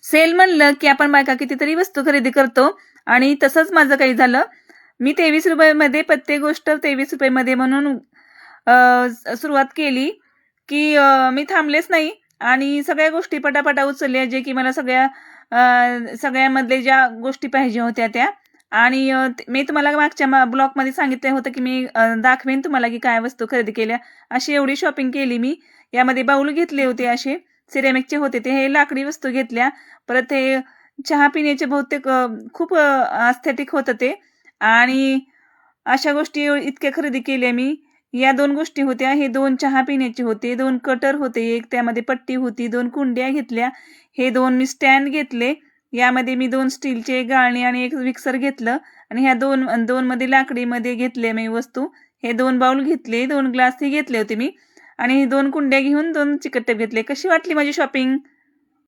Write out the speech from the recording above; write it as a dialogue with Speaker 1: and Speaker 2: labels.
Speaker 1: Sale म्हणलं की आपण बायका कितीतरी वस्तू खरेदी करतो आणि तसंच माझं काही झालं. मी 23 रुपयामध्ये प्रत्येक गोष्ट 23 रुपयामध्ये म्हणून सुरुवात केली, की मी थांबलेच नाही आणि सगळ्या गोष्टी पटापटा उचलल्या, जे की मला सगळ्यामधले ज्या गोष्टी पाहिजे होत्या त्या. आणि मी तुम्हाला मागच्या ब्लॉगमध्ये सांगितलं होतं, की मी दाखवेन तुम्हाला की काय वस्तू खरेदी केल्या. अशी एवढी शॉपिंग केली मी. यामध्ये बाऊल घेतले होते असे सिरेमिकचे होते ते. हे लाकडी वस्तू घेतल्या. परत हे चहा पिण्याचे बहुतेक खूप होतं ते. आणि अशा गोष्टी इतक्या खरेदी केल्या मी. या 2 गोष्टी होत्या. हे 2 चहा पिण्याचे होते, 2 कटर होते, एक त्यामध्ये पट्टी होती, 2 कुंड्या घेतल्या, हे 2 मी स्टँड घेतले. यामध्ये मी 2 स्टीलचे गाळणी आणि 1 मिक्सर घेतलं आणि ह्या 2 मध्ये लाकडीमध्ये घेतले मी वस्तू. हे 2 बाउल घेतले, 2 ग्लासही घेतले होते मी आणि 2 कुंड्या घेऊन 2 चिकट टेप घेतले. कशी वाटली माझी शॉपिंग?